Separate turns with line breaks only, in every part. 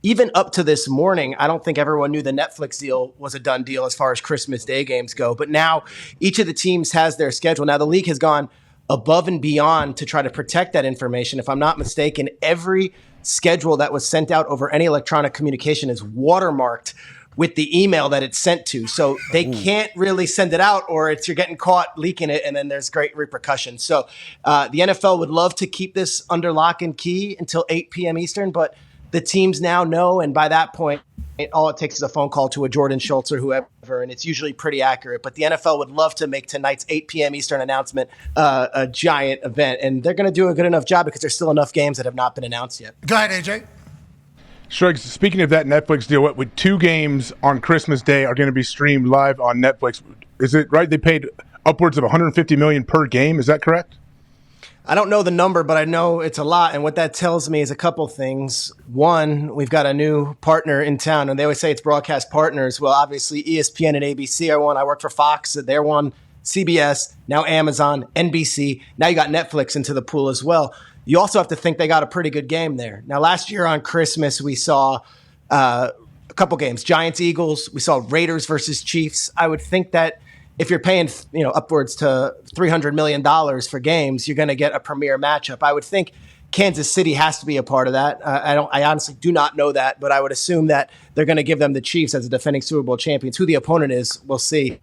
even up to this morning, I don't think everyone knew the Netflix deal was a done deal as far as Christmas Day games go. But now each of the teams has their schedule. Now the league has gone above and beyond to try to protect that information. If I'm not mistaken, every schedule that was sent out over any electronic communication is watermarked with the email that it's sent to. So they can't really send it out, or you're getting caught leaking it, and then there's great repercussions. So the NFL would love to keep this under lock and key until 8 p.m. Eastern, but the teams now know, and by that point, all it takes is a phone call to a Jordan Schultz or whoever, and it's usually pretty accurate. But the NFL would love to make tonight's 8 p.m. Eastern announcement a giant event, and they're going to do a good enough job because there's still enough games that have not been announced yet.
Go ahead, AJ.
Shruggs, speaking of that Netflix deal, what with 2 games on Christmas Day are going to be streamed live on Netflix? Is it right? They paid upwards of $150 million per game. Is that correct?
I don't know the number, but I know it's a lot. And what that tells me is a couple things. One, we've got a new partner in town, and they always say it's broadcast partners. Well, obviously ESPN and ABC are one. I work for Fox. They're one. CBS, now Amazon, NBC. Now you got Netflix into the pool as well. You also have to think they got a pretty good game there. Now, last year on Christmas, we saw a couple games. Giants, Eagles. We saw Raiders versus Chiefs. I would think that if you're paying, upwards to $300 million for games, you're going to get a premier matchup. I would think Kansas City has to be a part of that. I honestly do not know that, but I would assume that they're going to give them the Chiefs as the defending Super Bowl champions. Who the opponent is, we'll see.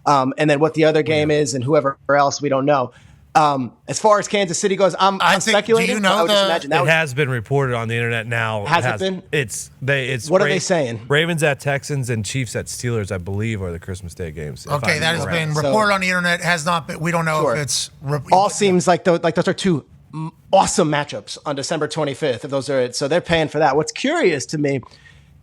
And then what the other game is and whoever else, we don't know. As far as Kansas City goes, I'm speculating.
Do you know
I would just imagine that
it has been reported on the internet now.
Has it been?
It's
what are they saying?
Ravens at Texans and Chiefs at Steelers, I believe, are the Christmas Day games.
Okay, that has been reported on the internet. Has not been. We don't know if it's
all seems like those are 2 awesome matchups on December 25th. If those are it, so they're paying for that. What's curious to me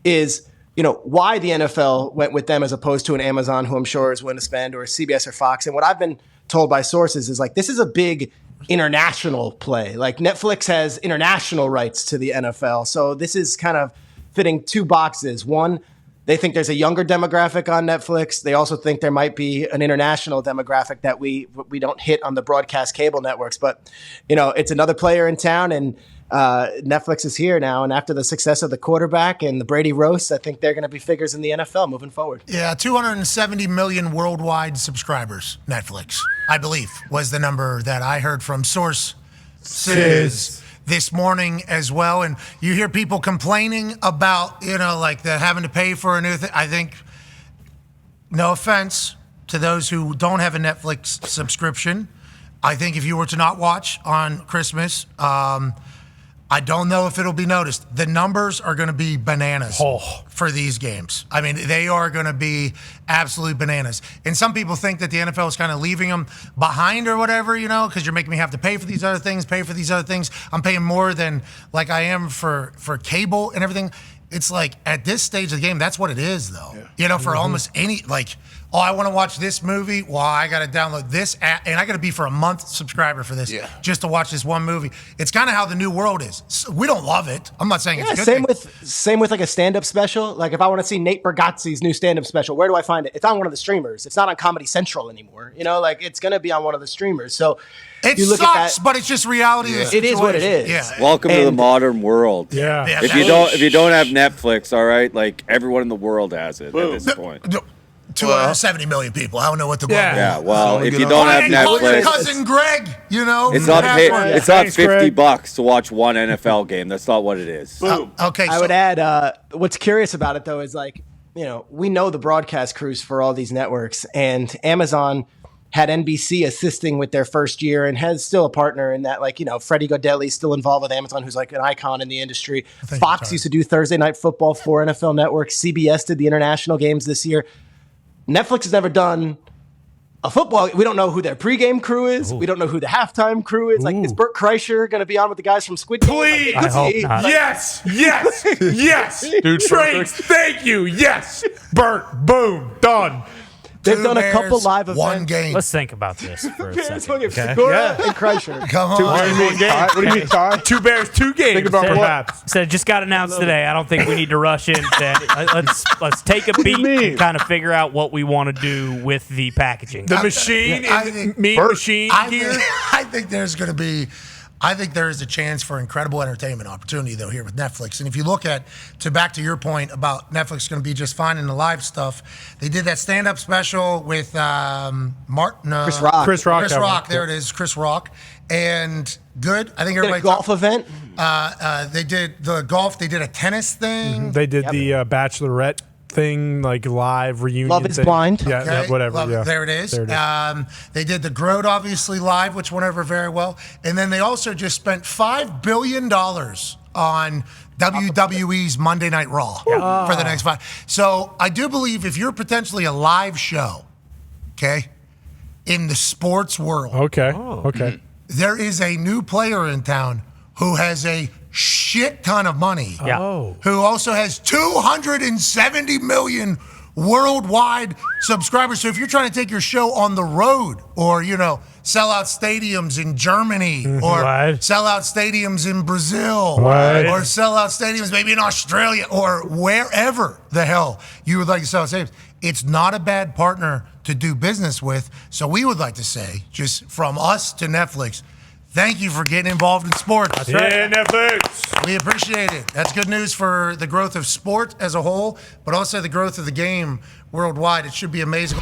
is why the NFL went with them as opposed to an Amazon, who I'm sure is willing to spend, or a CBS or Fox. And what I've been told by sources is this is a big international play. Like Netflix has international rights to the NFL. So this is kind of fitting 2 boxes. One, they think there's a younger demographic on Netflix. They also think there might be an international demographic that we don't hit on the broadcast cable networks. But, it's another player in town, and Netflix is here now. And after the success of The Quarterback and the Brady roast, I think they're going to be figures in the NFL moving forward.
Yeah, 270 million worldwide subscribers, Netflix, I believe, was the number that I heard from sources this morning as well. And you hear people complaining about, the having to pay for a new thing. I think, no offense to those who don't have a Netflix subscription, I think if you were to not watch on Christmas, I don't know if it'll be noticed. The numbers are going to be bananas for these games. I mean, they are going to be absolute bananas. And some people think that the NFL is kind of leaving them behind or whatever, because you're making me have to pay for these other things, I'm paying more than like I am for cable and everything. It's like at this stage of the game, that's what it is, though. Yeah. For almost any, I want to watch this movie. Well, I got to download this app, and I got to be for a month subscriber for this just to watch this one movie. It's kind of how the new world is. So we don't love it. I'm not saying it's good.
Same with like a stand-up special. Like if I want to see Nate Bargatze's new stand-up special, where do I find it? It's on one of the streamers. It's not on Comedy Central anymore. It's going to be on one of the streamers. So
it sucks, but it's just reality.
Yeah. It is what it is.
Yeah.
Welcome to the modern world.
Yeah.
If you don't have Netflix, all right, like everyone in the world has it at this point.
270 million people. I don't know what the goal is.
Yeah, well, if you don't have Netflix,
call your cousin Greg,
it's not $50 to watch one NFL game. That's not what it is.
Okay,
I would add, what's curious about it though is we know the broadcast crews for all these networks, and Amazon had NBC assisting with their first year and has still a partner in that, Freddie Godelli's still involved with Amazon, who's like an icon in the industry. Fox used to do Thursday Night Football for NFL Network. CBS did the international games this year. Netflix has never done a football. We don't know who their pregame crew is. We don't know who the halftime crew is. Is Bert Kreischer going to be on with the guys from Squid Game?
Please. I hope not. Yes. Dude, Trace, thank you. Yes. Bert, boom, done.
They've done a couple live events.
One game.
Let's think about this for a second. Okay?
Segura and Kreischer.
Come on.
What do you mean, Ty?
2 Bears, 2 games.
Think about
perhaps.
So it just got announced today. I don't think we need to rush in. Let's take a beat and kind of figure out what we want to do with the packaging.
The machine, machine here.
I think there's going to be I think there is a chance for incredible entertainment opportunity, though, here with Netflix. And if you look back to your point about Netflix going to be just fine in the live stuff, they did that stand-up special with
Chris Rock.
Chris Rock.
There it is, Chris Rock. And good. I think
Did
everybody
a golf event.
they did the golf. They did a tennis thing.
They did the Bachelorette thing, like live reunion.
Love is
thing.
Blind.
Yeah,
Okay,
whatever. Yeah.
There it is. They did the Groat, obviously, live, which went over very well. And then they also just spent $5 billion on WWE's Monday Night Raw for the next 5. So I do believe if you're potentially a live show, okay, in the sports world,
Okay.
there is a new player in town who has a shit ton of money.
Yeah.
Who also has 270 million worldwide subscribers. So if you're trying to take your show on the road or, sell out stadiums in Germany or
Right.
sell out stadiums in Brazil
Right.
or sell out stadiums maybe in Australia or wherever the hell you would like to sell stadiums, it's not a bad partner to do business with. So we would like to say, just from us to Netflix, thank you for getting involved in sports.
Yeah, Netflix.
We appreciate it. That's good news for the growth of sport as a whole, but also the growth of the game worldwide. It should be amazing.